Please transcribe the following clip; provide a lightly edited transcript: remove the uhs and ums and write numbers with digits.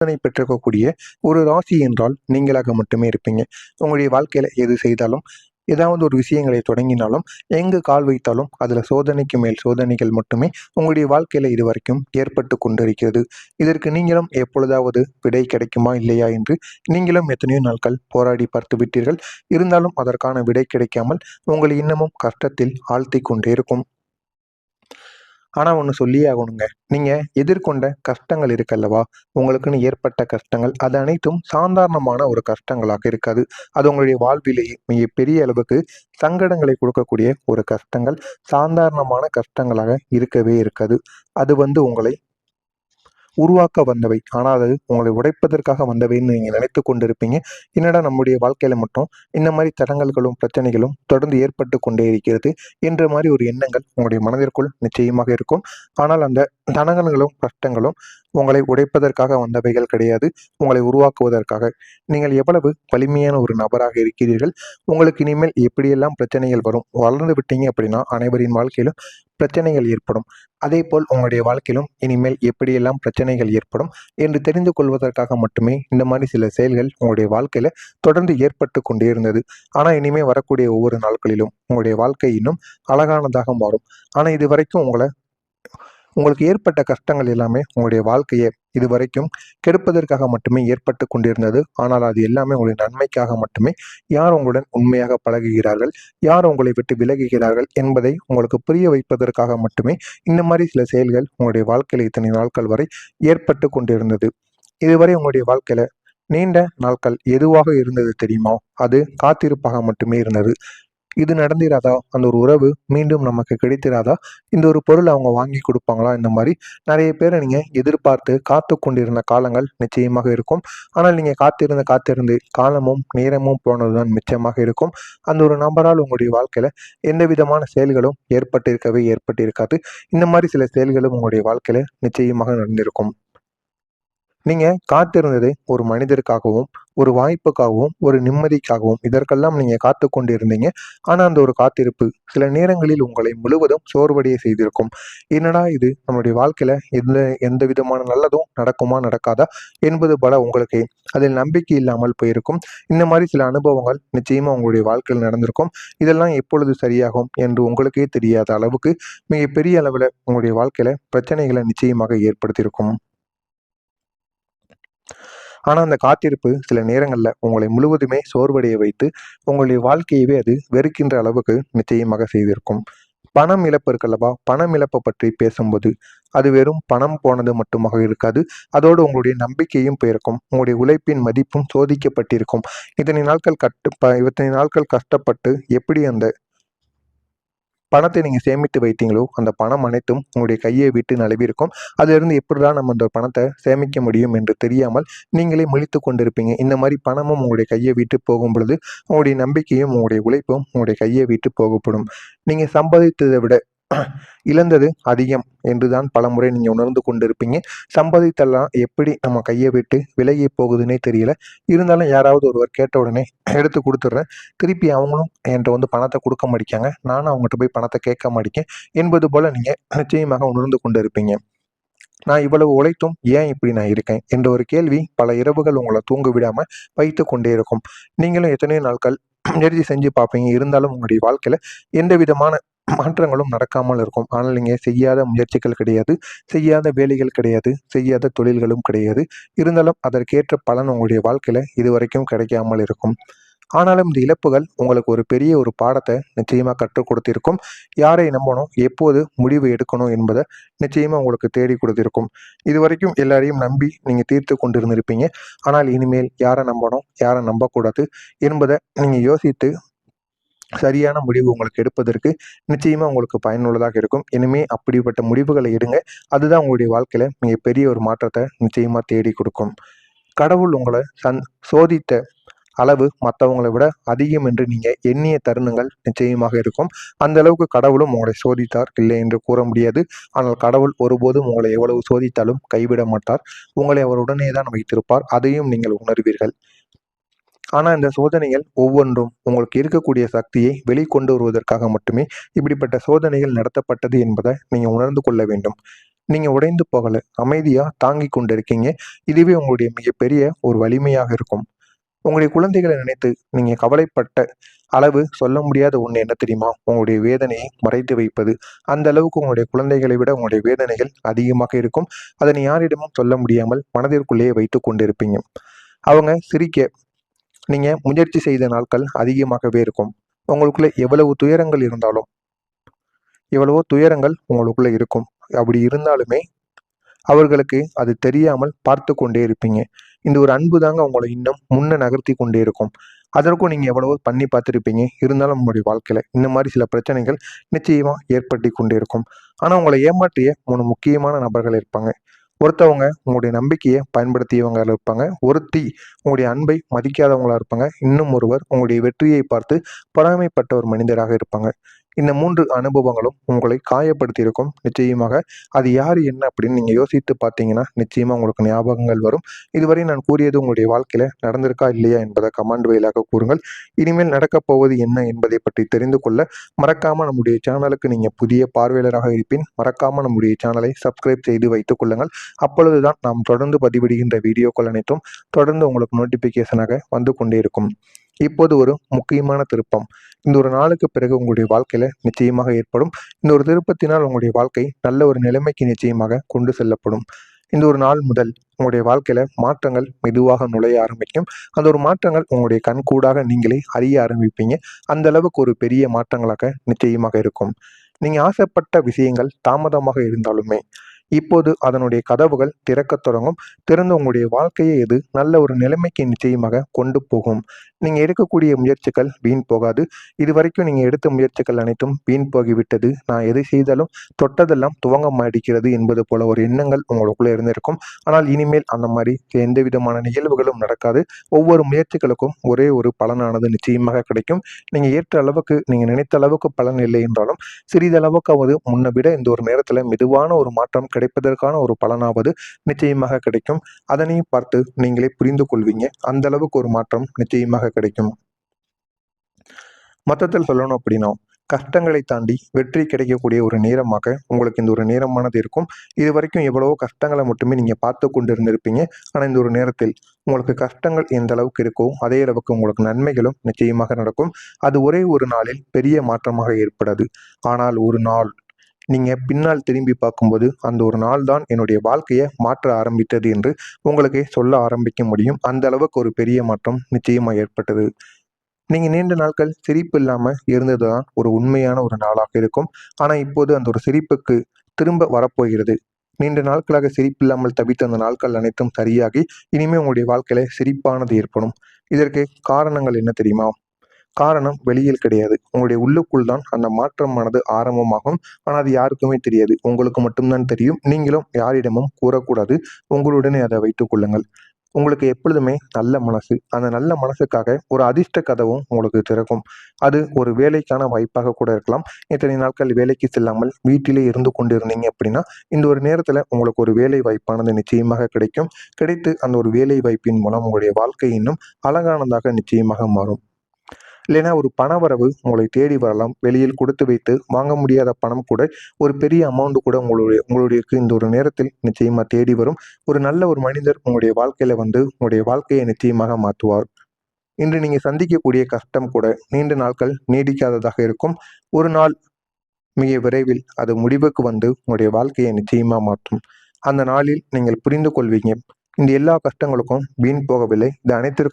சோதனை பெற்றிருக்கக்கூடிய ஒரு ராசி என்றால் நீங்களாக மட்டுமே இருப்பீங்க. உங்களுடைய வாழ்க்கையில எது செய்தாலும், ஏதாவது ஒரு விஷயங்களை தொடங்கினாலும், எங்கு கால் வைத்தாலும் அதில் சோதனைக்கு மேல் சோதனைகள் மட்டுமே உங்களுடைய வாழ்க்கையில இதுவரைக்கும் ஏற்பட்டு கொண்டிருக்கிறது. இதற்கு நீங்களும் எப்பொழுதாவது விடை கிடைக்குமா இல்லையா என்று நீங்களும் எத்தனையோ நாட்கள் போராடி பார்த்து விட்டீர்கள். இருந்தாலும் அதற்கான விடை கிடைக்காமல் உங்களை இன்னமும் கஷ்டத்தில் ஆழ்த்தி கொண்டே இருக்கும். ஆனா ஒண்ணு சொல்லியே ஆகணுங்க. நீங்க எதிர்கொண்ட கஷ்டங்கள் இருக்கல்லவா? உங்களுக்குன்னு ஏற்பட்ட கஷ்டங்கள், அது அனைத்தும் சாதாரணமான ஒரு கஷ்டங்களாக இருக்காது. அது உங்களுடைய வாழ்விலேயே மிகப்பெரிய அளவுக்கு சங்கடங்களை கொடுக்கக்கூடிய ஒரு கஷ்டங்கள், சாதாரணமான கஷ்டங்களாக இருக்கவே இருக்காது. அது உங்களை உருவாக்க வந்தவை. ஆனால் அது உங்களை உடைப்பதற்காக வந்தவைன்னு நீங்க நினைத்துக் கொண்டிருப்பீங்க. என்னடா நம்முடைய வாழ்க்கையில மட்டும் இந்த மாரி தடங்கல்களும், பிரச்சனைகளும் தொடர்ந்து ஏற்பட்டு கொண்டே இருக்கிறது என்ற மாரி ஒரு எண்ணங்கள் உங்களுடைய மனதிற்குள் நிச்சயமாக இருக்கும். ஆனால் அந்த தடங்கல்களும், கஷ்டங்களும் உங்களை உடைப்பதற்காக வந்தவைகள் கிடையாது. உங்களை உருவாக்குவதற்காக. நீங்கள் எவ்வளவு வலிமையான ஒரு நபராக இருக்கிறீர்கள். உங்களுக்கு இனிமேல் எப்படியெல்லாம் பிரச்சனைகள் வரும். வளர்ந்து விட்டீங்க அப்படின்னா அனைவரின் வாழ்க்கையிலும் பிரச்சனைகள் ஏற்படும். அதேபோல் உங்களுடைய வாழ்க்கையிலும் இனிமேல் எப்படியெல்லாம் பிரச்சனைகள் ஏற்படும் என்று தெரிந்து கொள்வதற்காக மட்டுமே இந்த மாதிரி சில செயல்கள் உங்களுடைய வாழ்க்கையில தொடர்ந்து ஏற்பட்டு கொண்டே இருந்தது. ஆனா இனிமே வரக்கூடிய ஒவ்வொரு நாட்களிலும் உங்களுடைய வாழ்க்கை இன்னும் அழகானதாக மாறும். ஆனா இதுவரைக்கும் உங்களுக்கு ஏற்பட்ட கஷ்டங்கள் எல்லாமே உங்களுடைய வாழ்க்கையை இதுவரைக்கும் கெடுப்பதற்காக மட்டுமே ஏற்பட்டு கொண்டிருந்தது. ஆனால் அது எல்லாமே உங்களுடைய நன்மைக்காக மட்டுமே. யார் உங்களுடன் உண்மையாக பழகுகிறார்கள், யார் உங்களை விட்டு விலகுகிறார்கள் என்பதை உங்களுக்கு புரிய வைப்பதற்காக மட்டுமே இந்த மாதிரி சில செயல்கள் உங்களுடைய வாழ்க்கையில இத்தனை நாட்கள் வரை ஏற்பட்டு கொண்டிருந்தது. இதுவரை உங்களுடைய வாழ்க்கையில நீண்ட நாட்கள் எதுவாக இருந்தது தெரியுமா? அது காத்திருப்பாக மட்டுமே இருந்தது. இது நடந்திராதா? அந்த ஒரு உறவு மீண்டும் நமக்கு கிடைத்திராதா? இந்த ஒரு பொருள் அவங்க வாங்கி குடுப்பாங்களா? இந்த மாரி நெறைய பேர நீங்க எதிர்பார்த்து காத்து கொண்டிருந்த காலங்கள் நிச்சயமாக இருக்கும். ஆனால் நீங்க காத்திருந்து காத்திருந்து காலமும், நேரமும் போனதுதான் மிச்சமாக இருக்கும். அந்த ஒரு நபரால் உங்களுடைய வாழ்க்கையில எந்த விதமான செயல்களும் ஏற்பட்டிருக்காது. இந்த மாரி சில செயல்களும் உங்களுடைய வாழ்க்கையில நிச்சயமாக நடந்திருக்கும். நீங்க காத்திருந்தது ஒரு மனிதருக்காகவும், ஒரு வாய்ப்புக்காகவும், ஒரு நிம்மதிக்காகவும் இதற்கெல்லாம் நீங்க காத்துக் கொண்டிருந்தீங்க. ஆனா அந்த ஒரு காத்திருப்பு சில நேரங்களில் உங்களை முழுவதும் சோர்வடைய செய்திருக்கும். என்னடா இது நம்முடைய வாழ்க்கையில எந்த விதமான நல்லதும் நடக்குமா? நடக்காதா? என்பது போல உங்களுக்கு அதில் நம்பிக்கை இல்லாமல் போயிருக்கும். இந்த மாரி சில அனுபவங்கள் நிச்சயமா உங்களுடைய வாழ்க்கையில் நடந்திருக்கும். இதெல்லாம் எப்பொழுது சரியாகும் என்று உங்களுக்கே தெரியாத அளவுக்கு மிகப்பெரிய அளவுல உங்களுடைய வாழ்க்கையில பிரச்சனைகளை நிச்சயமாக ஏற்படுத்தியிருக்கும். ஆனா, அந்த காத்திருப்பு சில நேரங்கள்ல உங்களை முழுவதுமே சோர்வடைய வைத்து, உங்களுடைய வாழ்க்கையவே அது வெறுக்கின்ற அளவுக்கு நிச்சயமாக செய்திருக்கும். பணம் இழப்பு இருக்குல்லவா? பணம் இழப்ப பற்றி பேசும்போது, அது வெறும் பணம் போனது மட்டுமாக இருக்காது. அதோடு உங்களுடைய நம்பிக்கையும் போயிருக்கும். உங்களுடைய உழைப்பின் மதிப்பும் சோதிக்கப்பட்டிருக்கும். இத்தனை நாட்கள் கஷ்டப்பட்டு எப்படி அந்த பணத்தை நீங்க சேமித்து வைத்தீங்களோ, அந்த பணம் அனைத்தும் உங்களுடைய கையை விட்டு நழுவியிருக்கும். அதிலிருந்து எப்படிடா நம்ம அந்த பணத்த சேமிக்க முடியும் என்று தெரியாமல் நீங்களே முழித்துக் கொண்டிருப்பீங்க. இந்த மாரி பணமும் உங்களுடைய கையை விட்டு போகும் பொழுது, உங்களுடைய நம்பிக்கையும், உங்களுடைய உழைப்பும் உங்களுடைய கையை விட்டு போகப்படும். நீங்க சம்பாதித்ததை விட இழந்தது அதிகம் என்றுதான் பலமுறை நீங்க உணர்ந்து கொண்டிருப்பீங்க. சம்பாதித்தெல்லாம் எப்படி நம்ம கைய விட்டு விலகி போகுதுன்னே தெரியல. இருந்தாலும் யாராவது ஒருவர் கேட்ட உடனே எடுத்து குடுத்துடுறேன். திருப்பி அவங்களும் என்ட்ட பணத்த குடுக்க மாட்டிக்கிறாங்க. நானும் அவங்கட்ட போய் பணத்த கேட்க மாட்டிக்கேன் என்பது போல நீங்க நிச்சயமாக உணர்ந்து கொண்டிருப்பீங்க. நான் இவ்வளவு உழைத்தும் ஏன் இப்படி நான் இருக்கேன் என்ற ஒரு கேள்வி பல இரவுகள் உங்கள தூங்க விடாம வைத்துக் கொண்டே இருக்கும். நீங்களும் எத்தனையோ நாட்கள் முயற்சி செஞ்சு பார்ப்பீங்க. இருந்தாலும் உங்களுடைய வாழ்க்கையில எந்த விதமான மாற்றங்களும் நடக்காமல் இருக்கும். ஆனால் நீங்க செய்யாத முயற்சிகள் கிடையாது, செய்யாத வேலைகள் கிடையாது, செய்யாத தொழில்களும் கிடையாது. இருந்தாலும் அதற்கேற்ற பலன் உங்களுடைய வாழ்க்கையில இதுவரைக்கும் கிடைக்காமல் இருக்கும். ஆனாலும் இந்த இழப்புகள் உங்களுக்கு ஒரு பெரிய ஒரு பாடத்த நிச்சயமா கற்றுக் கொடுத்திருக்கும். யாரை நம்பணும், எப்போது முடிவு எடுக்கணும் என்பத நிச்சயமா உங்களுக்கு தேடிக் கொடுத்திருக்கும். இதுவரைக்கும் எல்லாரையும் நம்பி நீங்க தீர்த்துக் கொண்டிருந்திருப்பீங்க. ஆனால் இனிமேல் யார நம்பணும், யார நம்பக்கூடாது என்பத நீங்க யோசித்து சரியான முடிவு உங்களுக்கு எடுப்பதற்கு நிச்சயமா உங்களுக்கு பயனுள்ளதாக இருக்கும். இனிமே அப்படிப்பட்ட முடிவுகளை எடுங்க. அதுதான் உங்களுடைய வாழ்க்கையில மிகப்பெரிய ஒரு மாற்றத்த நிச்சயமா தேடிக் கொடுக்கும். கடவுள் உங்கள சோதித்த அளவு மத்தவங்கள விட அதிகம் என்று நீங்க எண்ணிய தருணங்கள் நிச்சயமாக இருக்கும். அந்த அளவுக்கு கடவுளும் உங்களை சோதித்தார், இல்லை என்று கூற முடியாது. ஆனால் கடவுள் ஒருபோதும் உங்களை எவ்வளவு சோதித்தாலும் கைவிட மாட்டார். உங்களை அவர் உடனே தான் வைத்திருப்பார். அதையும் நீங்கள் உணர்வீர்கள். ஆனா இந்த சோதனைகள் ஒவ்வொன்றும் உங்களுக்கு இருக்கக்கூடிய சக்தியை வெளிக்கொண்டு வருவதற்காக மட்டுமே இப்படிப்பட்ட சோதனைகள் நடத்தப்பட்டது என்பதை நீங்க உணர்ந்து கொள்ள வேண்டும். நீங்கள் உடைந்து போகலை, அமைதியாக தாங்கி கொண்டு இருக்கீங்க. இதுவே உங்களுடைய மிகப்பெரிய ஒரு வலிமையாக இருக்கும். உங்களுடைய குழந்தைகளை நினைத்து நீங்க கவலைப்பட்ட அளவு சொல்ல முடியாத ஒண்ணு என்ன தெரியுமா? உங்களுடைய வேதனையை மறைத்து வைப்பது. அந்த அளவுக்கு உங்களுடைய குழந்தைகளை விட உங்களுடைய வேதனைகள் அதிகமாக இருக்கும். அதனை யாரிடமும் சொல்ல முடியாமல் மனதிற்குள்ளேயே வைத்துக் கொண்டிருப்பீங்க. அவங்க சிரிக்க நீங்க முயற்சி செய்த நாட்கள் அதிகமாகவே இருக்கும். உங்களுக்குள்ள எவ்வளவோ துயரங்கள் உங்களுக்குள்ள இருக்கும். அப்படி இருந்தாலுமே அவர்களுக்கு அது தெரியாமல் பார்த்து கொண்டே இருப்பீங்க. இந்த ஒரு அன்பு தாங்க உங்களை இன்னும் முன்ன நகர்த்தி கொண்டே இருக்கும். அதற்கும் நீங்க எவ்வளவோ பண்ணி பார்த்துருப்பீங்க. இருந்தாலும் உங்களுடைய வாழ்க்கையில இந்த மாதிரி சில பிரச்சனைகள் நிச்சயமா ஏற்பட்டு கொண்டே இருக்கும். ஆனா உங்களை ஏமாற்றிய 3 முக்கியமான நபர்கள் இருப்பாங்க. ஒருத்தவங்க உங்களுடைய நம்பிக்கையை பயன்படுத்தியவங்க இருப்பாங்க. ஒருத்தி உங்களுடைய அன்பை மதிக்காதவங்களா இருப்பாங்க. இன்னும் ஒருவர் உங்களுடைய வெற்றியை பார்த்து பொறாமைப்பட்ட ஒரு மனிதராக இருப்பாங்க. இந்த 3 அனுபவங்களும் உங்களை காயப்படுத்தியிருக்கும். நிச்சயமாக அது யாரு, என்ன அப்படின்னு நீங்க யோசித்து பார்த்தீங்கன்னா, நிச்சயமா உங்களுக்கு ஞாபகங்கள் வரும். இதுவரை நான் கூறியது உங்களுடைய வாழ்க்கையில நடந்திருக்கா, இல்லையா என்பதை கமெண்ட் வாயிலாக கூறுங்கள். இனிமேல் நடக்கப் போவது என்ன என்பதை பற்றி தெரிந்து கொள்ள மறக்காம நம்முடைய சேனலுக்கு நீங்க புதிய பார்வையாளராக இருப்பின், மறக்காம நம்முடைய சேனலை சப்ஸ்கிரைப் செய்து வைத்துக் கொள்ளுங்கள். அப்பொழுதுதான் நாம் தொடர்ந்து பதிவிடுகின்ற வீடியோக்கள் அனைத்தும் தொடர்ந்து உங்களுக்கு நோட்டிபிகேஷனாக வந்து கொண்டே இருக்கும். இப்போது ஒரு முக்கியமான திருப்பம். இந்த ஒரு நாளுக்கு பிறகு உங்களுடைய வாழ்க்கையில நிச்சயமாக ஏற்படும். இந்த ஒரு திருப்பத்தினால் உங்களுடைய வாழ்க்கை நல்ல ஒரு நிலைமைக்கு நிச்சயமாக கொண்டு செல்லப்படும். இந்த ஒரு நாள் முதல் உங்களுடைய வாழ்க்கையில மாற்றங்கள் மெதுவாக நுழைய ஆரம்பிக்கும். அந்த ஒரு மாற்றங்கள் உங்களுடைய கண்கூடாக நீங்களே அறிய ஆரம்பிப்பீங்க. அந்த அளவுக்கு ஒரு பெரிய மாற்றங்களாக நிச்சயமாக இருக்கும். நீங்க ஆசைப்பட்ட விஷயங்கள் தாமதமாக இருந்தாலுமே இப்போது அதனுடைய கதவுகள் திறக்கத் தொடங்கும். திறந்து உங்களுடைய வாழ்க்கையை இது நல்ல ஒரு நிலைமைக்கு நிச்சயமாக கொண்டு போகும். நீங்க எடுக்கக்கூடிய முயற்சிகள் வீண் போகாது. இதுவரைக்கும் நீங்க எடுத்த முயற்சிகள் அனைத்தும் வீண் போகிவிட்டது. நான் எதை செய்தாலும் தொட்டதெல்லாம் துவங்க மாட்டேங்கிறது என்பது போல ஒரு எண்ணங்கள் உங்களுக்குள்ள இருந்திருக்கும். ஆனால் இனிமேல் அந்த மாதிரி எந்த விதமான நிகழ்வுகளும் நடக்காது. ஒவ்வொரு முயற்சிகளுக்கும் ஒரே ஒரு பலனானது நிச்சயமாக கிடைக்கும். நீங்க ஏற்ற அளவுக்கு, நீங்க நினைத்த அளவுக்கு பலன் இல்லை என்றாலும் சிறிதளவுக்காவது முன்ன விட இந்த ஒரு நேரத்துல மெதுவான ஒரு மாற்றம் கிடைப்பதற்கான ஒரு பலனாவது நிச்சயமாக கிடைக்கும். அதனையும் பார்த்து நீங்களே புரிந்து கொள்வீங்க. அந்த அளவுக்கு ஒரு மாற்றம் நிச்சயமாக கிடைக்கும். மொத்தத்தில் சொல்லணும் அப்படின்னா, கஷ்டங்களை தாண்டி வெற்றி கிடைக்கக்கூடிய ஒரு நேரமாக உங்களுக்கு இந்த ஒரு நேரமானது இருக்கும். இதுவரைக்கும் எவ்வளவோ கஷ்டங்களை மட்டுமே நீங்க பார்த்து கொண்டு இருந்திருப்பீங்க. ஆனா இந்த ஒரு நேரத்தில் உங்களுக்கு கஷ்டங்கள் எந்த அளவுக்கு இருக்கோ அதே அளவுக்கு உங்களுக்கு நன்மைகளும் நிச்சயமாக நடக்கும். அது ஒரே ஒரு நாளில் பெரிய மாற்றமாக ஏற்படாது. ஆனால் ஒரு நாள் நீங்க பின்னால் திரும்பி பார்க்கும்போது அந்த ஒரு நாள் தான் என்னுடைய வாழ்க்கையை மாற்ற ஆரம்பித்தது என்று உங்களுக்கே சொல்ல ஆரம்பிக்க முடியும். அந்த அளவுக்கு ஒரு பெரிய மாற்றம் நிச்சயமா ஏற்பட்டது. நீங்க நீண்ட நாட்கள் சிரிப்பு இல்லாம இருந்ததுதான் ஒரு உண்மையான ஒரு நாளாக இருக்கும். ஆனா இப்போது அந்த ஒரு சிரிப்புக்கு திரும்ப வரப்போகிறது. நீண்ட நாட்களாக சிரிப்பில்லாமல் தவித்த அந்த நாட்கள் அனைத்தும் சரியாகி இனிமே உங்களுடைய வாழ்க்கையில சிரிப்பானது ஏற்படும். இதற்கு காரணங்கள் என்ன தெரியுமா? காரணம் வெளியில் கிடையாது. உங்களுடைய உள்ளுக்குள் தான் அந்த மாற்றமானது ஆரம்பமாகும். ஆனா அது யாருக்குமே தெரியாது. உங்களுக்கு மட்டும் தான் தெரியும். நீங்களும் யாரிடமும் கூறக்கூடாது. உங்களுடனே அதை வைத்துக் கொள்ளுங்கள். உங்களுக்கு எப்பொழுதுமே நல்ல மனசு. அந்த நல்ல மனசுக்காக ஒரு அதிர்ஷ்ட கதவும் உங்களுக்கு திறக்கும். அது ஒரு வேலைக்கான வாய்ப்பாக கூட இருக்கலாம். இத்தனை நாட்கள் வேலைக்கு செல்லாமல் வீட்டிலே இருந்து கொண்டிருந்தீங்க அப்படின்னா, இந்த ஒரு நேரத்துல உங்களுக்கு ஒரு வேலை வாய்ப்பானது நிச்சயமாக கிடைக்கும். கிடைத்து அந்த ஒரு வேலை வாய்ப்பின் மூலம் உங்களுடைய வாழ்க்கை இன்னும் அழகானதாக நிச்சயமாக மாறும். இல்லைன்னா ஒரு பணவரவு உங்களை தேடி வரலாம். வெளியில் கொடுத்து வைத்து வாங்க முடியாத பணம் கூட, ஒரு பெரிய அமௌண்ட் கூட உங்களுடைய இந்த ஒரு நேரத்தில் நிச்சயமா தேடி வரும். ஒரு நல்ல ஒரு மனிதர் உங்களுடைய வாழ்க்கையில வந்து உங்களுடைய வாழ்க்கையை நிச்சயமாக மாற்றுவார். இன்று நீங்க சந்திக்கக்கூடிய கஷ்டம் கூட நீண்ட நாட்கள் நீடிக்காததாக இருக்கும். ஒரு நாள் மிக விரைவில் அது முடிவுக்கு வந்து உங்களுடைய வாழ்க்கையை நிச்சயமா மாற்றும். அந்த நாளில் நீங்கள் புரிந்து கொள்வீங்க. இந்த எல்லா கஷ்டங்களுக்கும் வீண் போகவில்லை. இது அனைத்திற்கும்